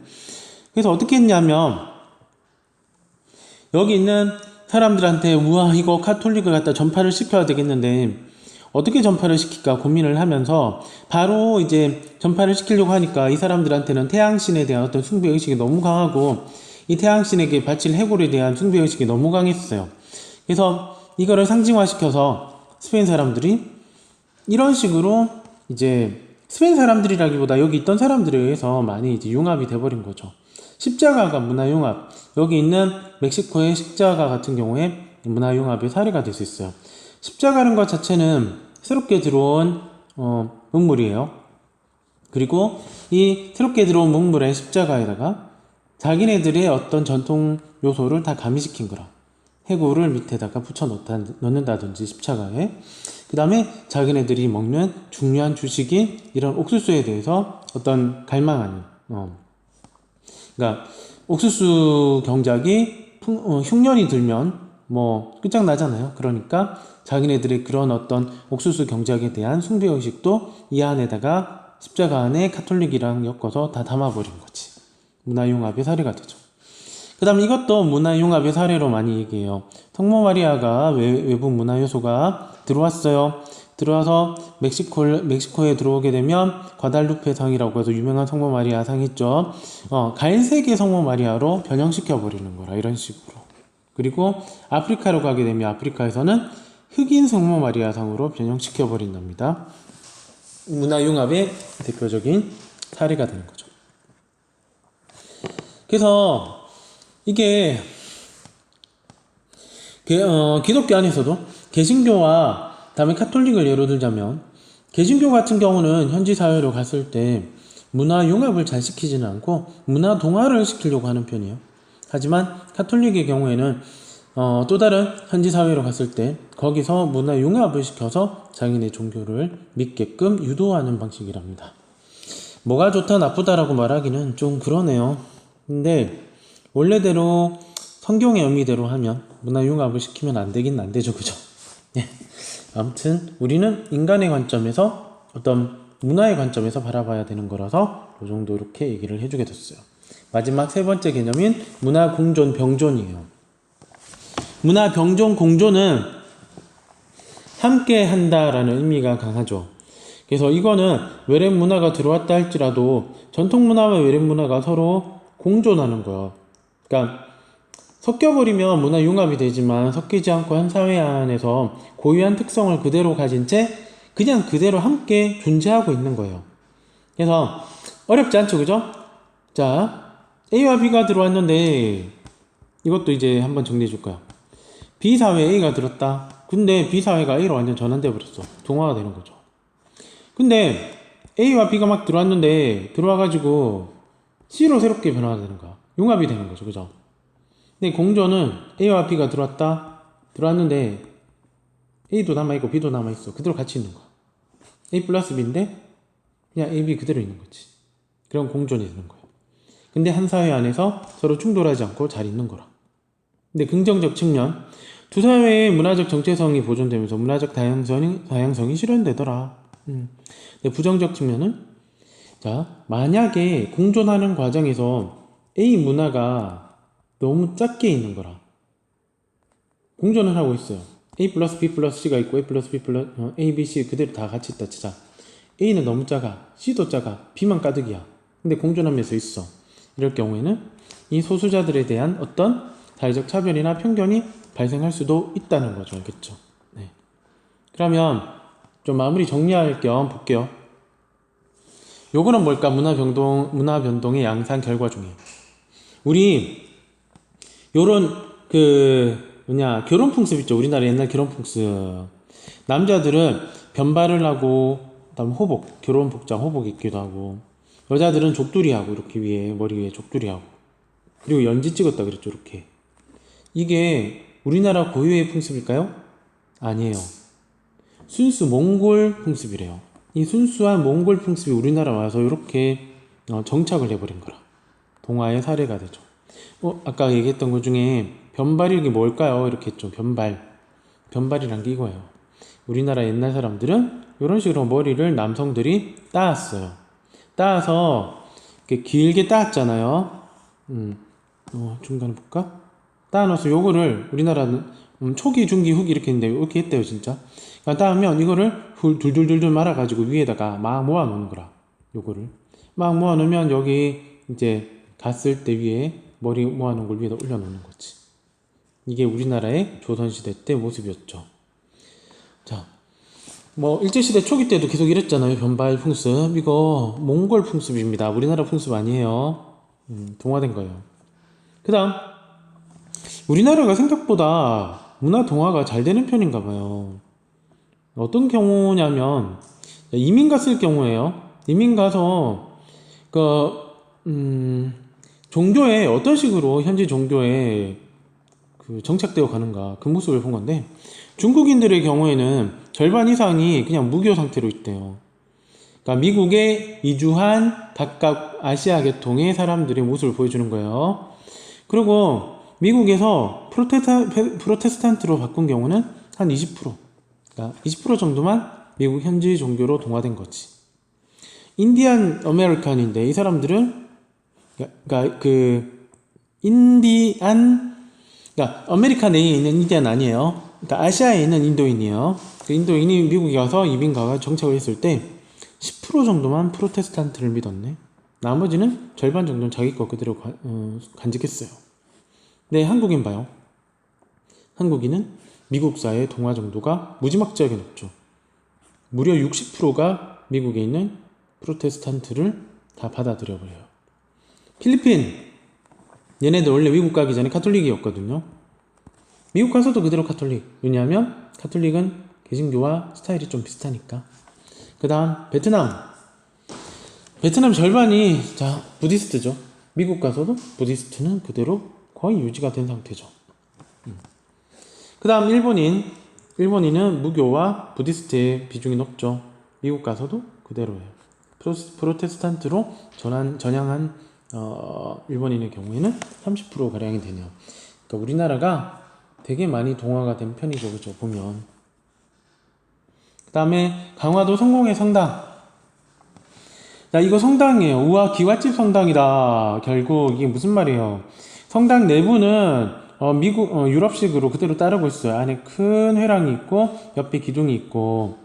그래서 어떻게 했냐면 여기 있는 사람들한테 우와 이거 카톨릭을 갖다 전파를 시켜야 되겠는데 어떻게 전파를 시킬까 고민을 하면서 바로 이제 전파를 시키려고 하니까 이 사람들한테는 태양신에 대한 어떤 숭배의식이 너무 강하고 이 태양신에게 바칠 해골에 대한 숭배의식이 너무 강했어요. 그래서 이거를 상징화시켜서 스페인 사람들이 이런 식으로 이제 스페인 사람들이라기보다 여기 있던 사람들에 의해서 많이 이제 융합이 돼버린 거죠. 십자가가 문화융합, 여기 있는 멕시코의 십자가 같은 경우에 문화융합의 사례가 될 수 있어요. 십자가라는 것 자체는 새롭게 들어온 문물이에요. 그리고 이 새롭게 들어온 문물의 십자가에다가 자기네들의 어떤 전통 요소를 다 가미시킨 거라. 해골을 밑에다가 붙여 넣는다든지 십자가에. 그 다음에 자기네들이 먹는 중요한 주식인 이런 옥수수에 대해서 어떤 갈망하는 그러니까 옥수수 경작이 흉년이 들면 뭐 끝장나잖아요. 그러니까 자기네들의 그런 어떤 옥수수 경작에 대한 숭배의식도 이 안에다가 십자가 안에 카톨릭이랑 엮어서 다 담아버린 거지. 문화융합의 사례가 되죠. 그 다음 이것도 문화융합의 사례로 많이 얘기해요. 성모 마리아가 외부 문화 요소가 들어왔어요. 들어와서 멕시코에 들어오게 되면 과달루페 상이라고 해서 유명한 성모 마리아 상 있죠. 갈색의 성모 마리아로 변형시켜 버리는 거라, 이런 식으로. 그리고 아프리카로 가게 되면 아프리카에서는 흑인 성모 마리아 상으로 변형시켜 버린답니다. 문화융합의 대표적인 사례가 되는 거죠. 그래서 이게 기독교 안에서도 개신교와 다음에 카톨릭을 예로 들자면 개신교 같은 경우는 현지 사회로 갔을 때 문화 융합을 잘 시키지는 않고 문화 동화를 시키려고 하는 편이에요. 하지만 카톨릭의 경우에는 또 다른 현지 사회로 갔을 때 거기서 문화 융합을 시켜서 자기네 종교를 믿게끔 유도하는 방식이랍니다. 뭐가 좋다 나쁘다라고 말하기는 좀 그러네요. 근데 원래대로 성경의 의미대로 하면 문화융합을 시키면 안 되긴 안 되죠, 그죠? 예. 아무튼 우리는 인간의 관점에서 어떤 문화의 관점에서 바라봐야 되는 거라서 이 정도 이렇게 얘기를 해주게 됐어요. 마지막 세 번째 개념인 문화공존 병존이에요. 문화병존 공존은 함께 한다라는 의미가 강하죠. 그래서 이거는 외래 문화가 들어왔다 할지라도 전통 문화와 외래 문화가 서로 공존하는 거예요. 그러니까 섞여버리면 문화 융합이 되지만 섞이지 않고 한 사회 안에서 고유한 특성을 그대로 가진 채 그냥 그대로 함께 존재하고 있는 거예요. 그래서 어렵지 않죠, 그죠? 자, A와 B가 들어왔는데 이것도 이제 한번 정리해 줄 거야. B 사회에 A가 들었다. 근데 B 사회가 A로 완전 전환돼 버렸어. 동화가 되는 거죠. 근데 A와 B가 막 들어왔는데 들어와가지고 C로 새롭게 변화가 되는 거야. 융합이 되는 거죠, 그죠? 근데 공존은 A와 B가 들어왔는데 A도 남아있고 B도 남아있어. 그대로 같이 있는 거야. A 플러스 B인데 그냥 A, B 그대로 있는 거지. 그런 공존이 되는 거예요. 근데 한 사회 안에서 서로 충돌하지 않고 잘 있는 거라. 근데 긍정적 측면, 두 사회의 문화적 정체성이 보존되면서 문화적 다양성이 실현되더라. 근데 부정적 측면은, 자, 만약에 공존하는 과정에서 A 문화가 너무 작게 있는 거라. 공존을 하고 있어요. A 플러스 B 플러스 C가 있고 A 플러스 B 플러스 A, B, C 그대로 다 같이 있다 치자. A는 너무 작아. C도 작아. B만 가득이야. 근데 공존하면서 있어. 이럴 경우에는 이 소수자들에 대한 어떤 사회적 차별이나 편견이 발생할 수도 있다는 거죠. 알겠죠? 네. 그러면 좀 마무리 정리할 겸 볼게요. 요거는 뭘까? 문화 변동의 양산 결과 중에 우리 요런 결혼 풍습 있죠. 우리나라 옛날 결혼 풍습. 남자들은 변발을 하고 그다음 호복, 결혼 복장 호복 입기도 하고, 여자들은 족두리 하고 이렇게 머리 위에 족두리 하고, 그리고 연지 찍었다 그랬죠. 이렇게. 이게 우리나라 고유의 풍습일까요? 아니에요. 순수 몽골 풍습이래요. 이 순수한 몽골 풍습이 우리나라 와서 이렇게 정착을 해버린 거라. 동화의 사례가 되죠. 아까 얘기했던 것 중에 변발이 뭘까요? 이렇게 했죠. 변발이란 게 이거예요. 우리나라 옛날 사람들은 이런 식으로 머리를 남성들이 따았어요. 따서 이렇게 길게 따았잖아요. 중간에 볼까? 따놔서 요거를 우리나라는 초기, 중기, 후기 이렇게 했는데 이렇게 했대요, 진짜. 그러니까 따면 이거를 둘둘둘둘 말아가지고 위에다가 막 모아놓는 거라. 요거를 막 모아놓으면 여기 이제 갔을 때 위에 머리 모아놓은 걸 위에다 올려놓는 거지. 이게 우리나라의 조선시대 때 모습이었죠. 자, 일제시대 초기 때도 계속 이랬잖아요. 변발 풍습. 이거 몽골 풍습입니다. 우리나라 풍습 아니에요. 동화된 거예요. 그 다음, 우리나라가 생각보다 문화 동화가 잘 되는 편인가 봐요. 어떤 경우냐면, 이민 갔을 경우에요. 이민 가서, 종교에, 어떤 식으로 현지 종교에 정착되어 가는가, 그 모습을 본 건데, 중국인들의 경우에는 절반 이상이 그냥 무교 상태로 있대요. 그러니까 미국에 이주한 각각 아시아 계통의 사람들의 모습을 보여주는 거예요. 그리고 미국에서 프로테스탄트로 바꾼 경우는 한 20%, 그러니까 20% 정도만 미국 현지 종교로 동화된 거지. 인디안 아메리칸인데 이 사람들은 그러니까 아메리카 내에 있는 인디안 아니에요. 그러니까 아시아에 있는 인도인이에요. 그 인도인이 미국에 가서 이민 가가 정착을 했을 때 10% 정도만 프로테스탄트를 믿었네. 나머지는 절반 정도는 자기 거 그대로 간직했어요. 네, 한국인 봐요. 한국인은 미국사의 동화 정도가 무지막지하게 높죠. 무려 60%가 미국에 있는 프로테스탄트를 다 받아들여버려요. 필리핀, 얘네들 원래 미국 가기 전에 카톨릭이었거든요. 미국 가서도 그대로 카톨릭. 왜냐하면 카톨릭은 개신교와 스타일이 좀 비슷하니까. 그 다음 베트남 절반이 부디스트죠. 미국 가서도 부디스트는 그대로 거의 유지가 된 상태죠. 그 다음 일본인은 무교와 부디스트의 비중이 높죠. 미국 가서도 그대로예요. 프로테스탄트로 전향한 일본인의 경우에는 30%가량이 되네요. 그러니까 우리나라가 되게 많이 동화가 된 편이죠. 그죠? 보면. 그 다음에 강화도 성공의 성당. 자, 이거 성당이에요. 우와, 기와집 성당이다. 결국 이게 무슨 말이에요? 성당 내부는 유럽식으로 그대로 따르고 있어요. 안에 큰 회랑이 있고 옆에 기둥이 있고.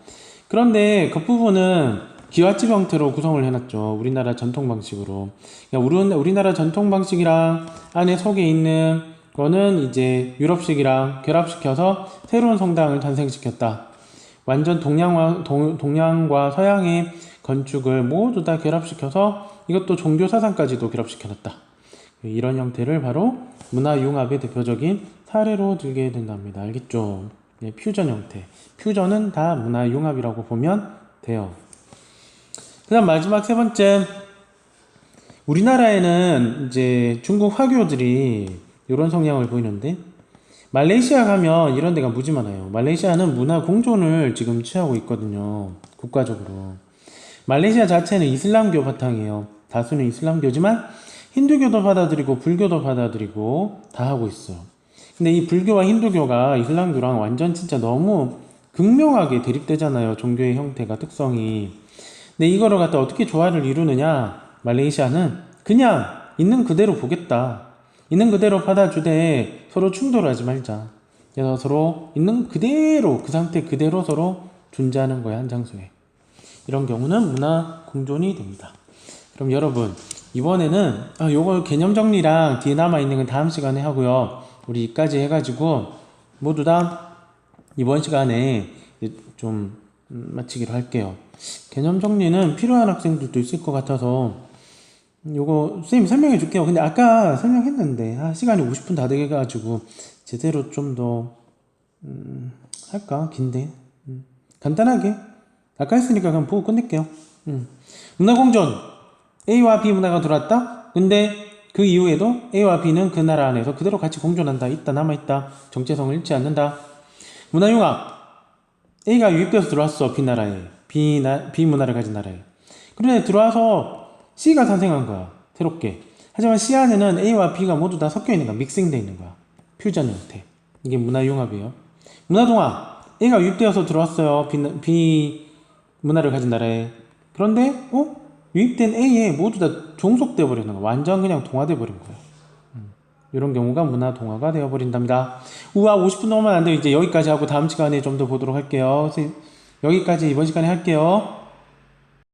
그런데 겉부분은 기와집 형태로 구성을 해놨죠. 우리나라 전통 방식으로. 그러니까 우리나라 전통 방식이랑 안에 속에 있는 거는 이제 유럽식이랑 결합시켜서 새로운 성당을 탄생시켰다. 완전 동양과 서양의 건축을 모두 다 결합시켜서 이것도 종교 사상까지도 결합시켜놨다. 이런 형태를 바로 문화융합의 대표적인 사례로 들게 된답니다. 알겠죠? 네, 퓨전 형태. 퓨전은 다 문화융합이라고 보면 돼요. 그 다음 마지막 세 번째. 우리나라에는 이제 중국 화교들이 이런 성향을 보이는데, 말레이시아 가면 이런 데가 무지 많아요. 말레이시아는 문화 공존을 지금 취하고 있거든요. 국가적으로. 말레이시아 자체는 이슬람교 바탕이에요. 다수는 이슬람교지만 힌두교도 받아들이고 불교도 받아들이고 다 하고 있어요. 근데 이 불교와 힌두교가 이슬람교랑 완전 진짜 너무 극명하게 대립되잖아요. 종교의 형태가, 특성이. 근데 이거를 갖다 어떻게 조화를 이루느냐? 말레이시아는 그냥 있는 그대로 보겠다. 있는 그대로 받아주되 서로 충돌하지 말자. 그래서 서로 있는 그대로, 그 상태 그대로 서로 존재하는 거야, 한 장소에. 이런 경우는 문화 공존이 됩니다. 그럼 여러분, 이번에는 요거 개념 정리랑 뒤에 남아있는 건 다음 시간에 하고요. 우리까지 해가지고 모두 다 이번 시간에 이제 좀 마치기로 할게요. 개념 정리는 필요한 학생들도 있을 것 같아서 요거 선생님 설명해 줄게요. 근데 아까 설명했는데 시간이 50분 다 돼가지고 제대로 좀 더 할까? 긴데 간단하게 아까 했으니까 그냥 보고 끝낼게요. 문화공존 A와 B 문화가 들어왔다. 근데 그 이후에도 A와 B는 그 나라 안에서 그대로 같이 공존한다. 있다 남아있다. 정체성을 잃지 않는다. 문화융합 A가 유입돼서 들어왔어. B 나라에 B 문화를 가진 나라에. 그런데 들어와서 C가 탄생한 거야. 새롭게. 하지만 C 안에는 A와 B가 모두 다 섞여 있는 거야. 믹싱돼 있는 거야. 퓨전 형태. 이게 문화융합이에요. 문화동합 A가 유입되어서 들어왔어요. B 문화를 가진 나라에. 그런데 유입된 A에 모두 다 종속되어 버리는 거야. 완전 그냥 동화돼 버린 거야. 이런 경우가 문화 동화가 되어 버린답니다. 우와 50분 넘으면 안 돼요. 이제 여기까지 하고 다음 시간에 좀 더 보도록 할게요. 여기까지 이번 시간에 할게요.